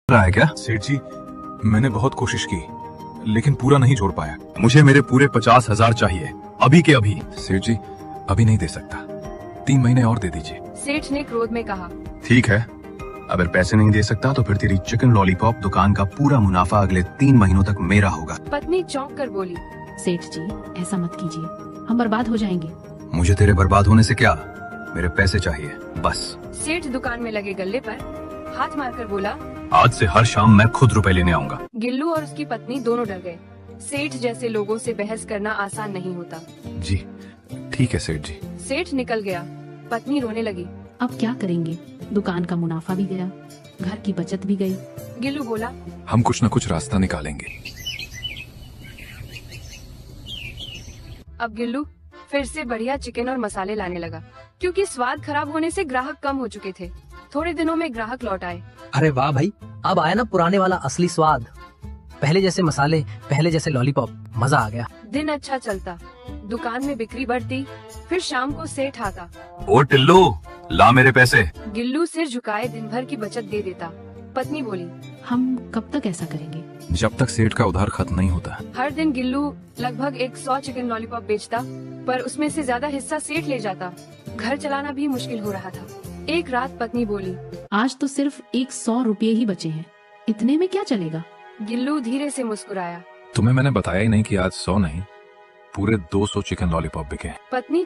रहा है क्या? सेठ जी, मैंने बहुत कोशिश की लेकिन पूरा नहीं जोड़ पाया। मुझे मेरे पूरे 50,000 चाहिए, अभी के अभी। सेठ जी, अभी नहीं दे सकता, 3 महीने और दे दीजिए। सेठ ने क्रोध में कहा। ठीक है, अगर पैसे नहीं दे सकता तो फिर तेरी चिकन लॉलीपॉप दुकान का पूरा मुनाफा अगले 3 महीनों तक मेरा होगा। पत्नी चौंक कर बोली। सेठ जी, ऐसा मत कीजिए, हम बर्बाद हो जाएंगे। मुझे तेरे बर्बाद होने से क्या, मेरे पैसे चाहिए बस। सेठ दुकान में लगे गल्ले पर हाथ मारकर बोला। आज से हर शाम मैं खुद रुपए लेने आऊंगा। गिल्लू और उसकी पत्नी दोनों डर गए। सेठ जैसे लोगों से बहस करना आसान नहीं होता। जी ठीक है सेठ जी। सेठ निकल गया। पत्नी रोने लगी। अब क्या करेंगे, दुकान का मुनाफा भी गया, घर की बचत भी गई। गिल्लू बोला। हम कुछ न कुछ रास्ता निकालेंगे। अब गिल्लू फिर से बढ़िया चिकन और मसाले लाने लगा, क्योंकि स्वाद खराब होने से ग्राहक कम हो चुके थे। थोड़े दिनों में ग्राहक लौट आए। अरे वाह भाई, अब आया ना पुराने वाला असली स्वाद। पहले जैसे मसाले, पहले जैसे लॉलीपॉप, मजा आ गया। दिन अच्छा चलता, दुकान में बिक्री बढ़ती। फिर शाम को सेठ आता। ओ टिल्लू, ला मेरे पैसे। गिल्लू सिर झुकाए दिन भर की बचत दे देता। पत्नी बोली। हम कब तक ऐसा करेंगे? जब तक सेठ का उधार खत्म नहीं होता। हर दिन गिल्लू लगभग 100 चिकन लॉलीपॉप बेचता, पर उसमें से ज्यादा हिस्सा सेठ ले जाता। घर चलाना भी मुश्किल हो रहा था। एक रात पत्नी बोली। आज तो सिर्फ 100 रुपये ही बचे हैं, इतने में क्या चलेगा? गिल्लू धीरे से मुस्कुराया। तुम्हें मैंने बताया ही नहीं कि आज 100 नहीं, पूरे 200 चिकन लॉलीपॉप बिके। पत्नी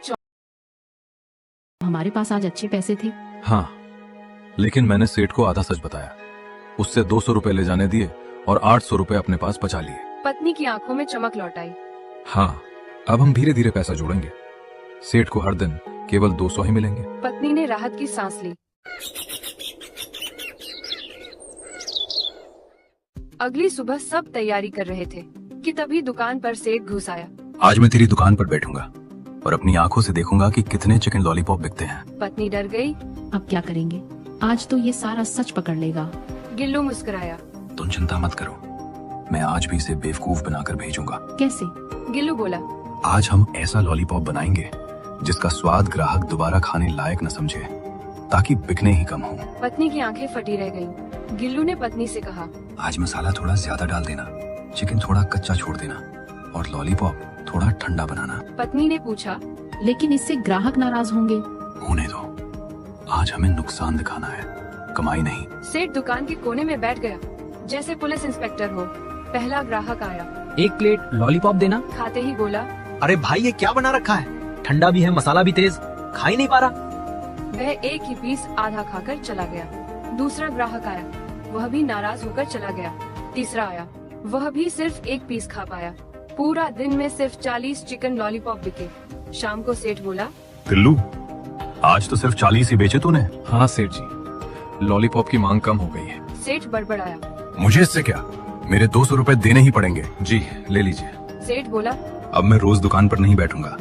हमारे पास आज अच्छे पैसे थे। हाँ, लेकिन मैंने सेठ को आधा सच बताया। उससे 200 रुपए ले जाने दिए और 800 रुपए अपने पास बचा लिए। पत्नी की आंखों में चमक लौट आई। हाँ, अब हम धीरे धीरे पैसा जोड़ेंगे। सेठ को हर दिन केवल 200 ही मिलेंगे। पत्नी ने राहत की सांस ली। अगली सुबह सब तैयारी कर रहे थे कि तभी दुकान पर सेठ घुस आया। आज मैं तेरी दुकान पर बैठूंगा और अपनी आंखों से देखूंगा कि कितने चिकन लॉलीपॉप बिकते हैं। पत्नी डर गई। अब क्या करेंगे, आज तो ये सारा सच पकड़ लेगा। गिल्लू मुस्कुराया। तुम चिंता मत करो, मैं आज भी इसे बेवकूफ बनाकर भेजूंगा। कैसे? गिल्लू बोला। आज हम ऐसा लॉलीपॉप बनाएंगे जिसका स्वाद ग्राहक दोबारा खाने लायक न समझे, ताकि बिकने ही कम हो। पत्नी की आंखें फटी रह गईं। गिल्लू ने पत्नी से कहा। आज मसाला थोड़ा ज्यादा डाल देना, चिकन थोड़ा कच्चा छोड़ देना और लॉलीपॉप थोड़ा ठंडा बनाना। पत्नी ने पूछा। लेकिन इससे ग्राहक नाराज होंगे। होने दो, आज हमें नुकसान दिखाना है, कमाई नहीं। सेठ दुकान के कोने में बैठ गया, जैसे पुलिस इंस्पेक्टर हो। पहला ग्राहक आया। 1 प्लेट लॉलीपॉप देना। खाते ही बोला। अरे भाई, ये क्या बना रखा है? ठंडा भी है, मसाला भी तेज, खा ही नहीं पा रहा। वह एक ही पीस आधा खाकर चला गया। दूसरा ग्राहक आया, वह भी नाराज होकर चला गया। तीसरा आया, वह भी सिर्फ 1 पीस खा पाया। पूरा दिन में सिर्फ 40 चिकन लॉलीपॉप बिके। शाम को सेठ बोला। टिल्लू, आज तो सिर्फ 40 ही बेचे तूने। हाँ सेठ जी, लॉलीपॉप की मांग कम हो गई है। सेठ बड़बड़ाया। मुझे इससे क्या, मेरे 200 रुपए देने ही पड़ेंगे। जी ले लीजिए। सेठ बोला। अब मैं रोज दुकान पर नहीं बैठूंगा,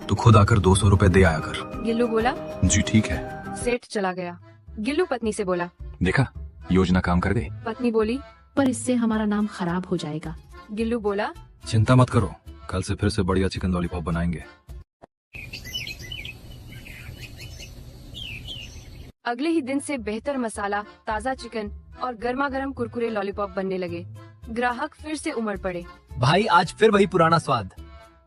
तू खुद आकर 200 रुपए दे आया कर। गिल्लू बोला। जी ठीक है। सेठ चला गया। गिल्लू पत्नी से बोला। देखा, योजना काम कर गई। पत्नी बोली। पर इससे हमारा नाम खराब हो जाएगा। गिल्लू बोला। चिंता मत करो, कल से फिर से बढ़िया चिकन लॉलीपॉप बनाएंगे। अगले ही दिन से बेहतर मसाला, ताज़ा चिकन और गर्मा गर्म कुरकुरे लॉलीपॉप बनने लगे। ग्राहक फिर से उमड़ पड़े। भाई, आज फिर वही पुराना स्वाद।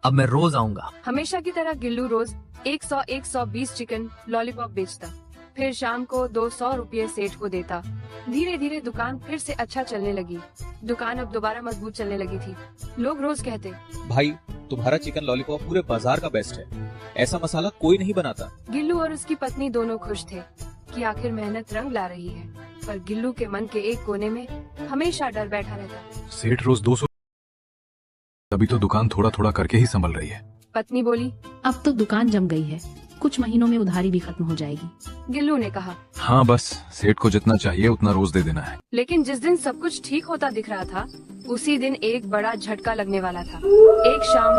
अब मैं रोज आऊंगा। हमेशा की तरह गिल्लू रोज 100-120 चिकन लॉलीपॉप बेचता। फिर शाम को 200 रुपये सेठ को देता। धीरे धीरे दुकान फिर से अच्छा चलने लगी। दुकान अब दोबारा मजबूत चलने लगी थी। लोग रोज कहते, भाई, तुम्हारा चिकन लॉलीपॉप पूरे बाजार का बेस्ट है। ऐसा मसाला कोई नहीं बनाता। गिल्लू और उसकी पत्नी दोनों खुश थे कि आखिर मेहनत रंग ला रही है। पर गिल्लू के मन के एक कोने में हमेशा डर बैठा रहता। सेठ रोज 200, अभी तो दुकान थोड़ा थोड़ा करके ही संभल रही है। पत्नी बोली। अब तो दुकान जम गई है, कुछ महीनों में उधारी भी खत्म हो जाएगी। गिल्लू ने कहा। हाँ बस सेठ को जितना चाहिए उतना रोज दे देना है। लेकिन जिस दिन सब कुछ ठीक होता दिख रहा था, उसी दिन एक बड़ा झटका लगने वाला था। एक शाम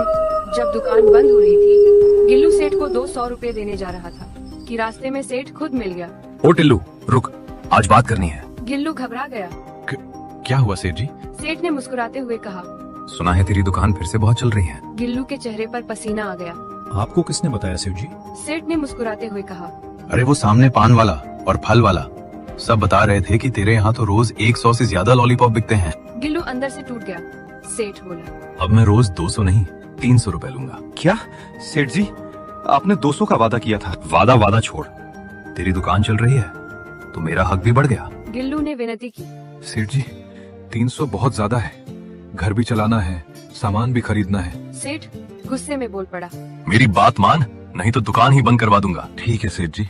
जब दुकान बंद हो रही थी, गिल्लू सेठ को 200 रुपए देने जा रहा था कि रास्ते में सेठ खुद मिल गया। ओ टिल्लू, रुक, आज बात करनी है। गिल्लू घबरा गया। क्या हुआ सेठ जी? सेठ ने मुस्कुराते हुए कहा। सुना है तेरी दुकान फिर से बहुत चल रही है। गिल्लू के चेहरे पर पसीना आ गया। आपको किसने बताया सेठ जी? सेठ ने मुस्कुराते हुए कहा। अरे वो सामने पान वाला और फल वाला, सब बता रहे थे कि तेरे यहाँ तो रोज 100 से ज्यादा लॉलीपॉप बिकते हैं। गिल्लू अंदर से टूट गया। सेठ बोला, अब मैं रोज 200 नहीं 300 रुपए लूंगा। क्या सेठ जी, आपने 200 का वादा किया था। वादा छोड़, तेरी दुकान चल रही है तो मेरा हक भी बढ़ गया। गिल्लू ने विनती की। सेठ जी 300 बहुत ज्यादा है, घर भी चलाना है, सामान भी खरीदना है। सेठ गुस्से में बोल पड़ा। मेरी बात मान, नहीं तो दुकान ही बंद करवा दूंगा। ठीक है सेठ जी,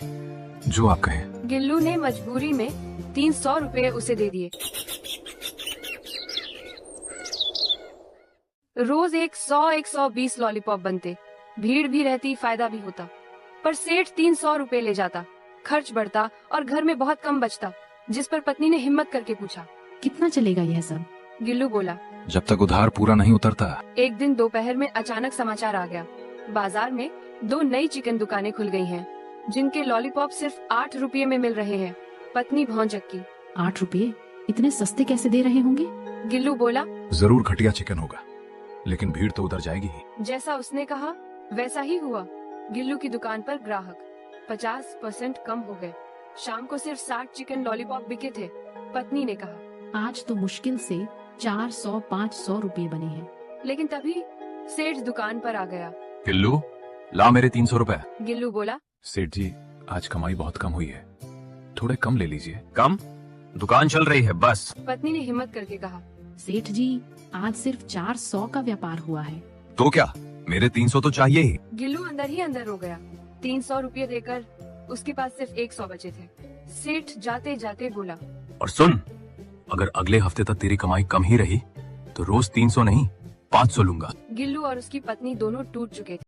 जो आप कहें। गिल्लू ने मजबूरी में 300 रुपए उसे दे दिए। रोज 100-120 लॉलीपॉप बनते, भीड़ भी रहती, फायदा भी होता। पर सेठ 300 रुपए ले जाता, खर्च बढ़ता और घर में बहुत कम बचता। जिस पर पत्नी ने हिम्मत करके पूछा, कितना चलेगा यह सब? गिल्लू बोला, जब तक उधार पूरा नहीं उतरता। एक दिन दोपहर में अचानक समाचार आ गया। बाजार में 2 नई चिकन दुकानें खुल गई हैं, जिनके लॉलीपॉप सिर्फ 8 रुपये में मिल रहे हैं। पत्नी भौंचक्की। 8 रुपये? इतने सस्ते कैसे दे रहे होंगे? गिल्लू बोला, जरूर घटिया चिकन होगा, लेकिन भीड़ तो उधर जाएगी ही। जैसा उसने कहा वैसा ही हुआ। गिल्लू की दुकान पर ग्राहक 50% कम हो गए। शाम को सिर्फ 60 चिकन लॉलीपॉप बिके थे। पत्नी ने कहा, आज तो मुश्किल से 400-500 रुपये बने हैं। लेकिन तभी सेठ दुकान पर आ गया। गिल्लू ला मेरे 300 रुपए। गिल्लू बोला, सेठ जी आज कमाई बहुत कम हुई है, थोड़े कम ले लीजिए। कम? दुकान चल रही है बस। पत्नी ने हिम्मत करके कहा। सेठ जी आज सिर्फ 400 का व्यापार हुआ है। तो क्या, मेरे 300 तो चाहिए ही। गिल्लू अंदर ही अंदर रो गया। 300 रुपये देकर उसके पास सिर्फ 100 बचे थे। सेठ जाते जाते बोला, और सुन, अगर अगले हफ्ते तक तेरी कमाई कम ही रही तो रोज 300 नहीं 500 लूंगा। गिल्लू और उसकी पत्नी दोनों टूट चुके थे।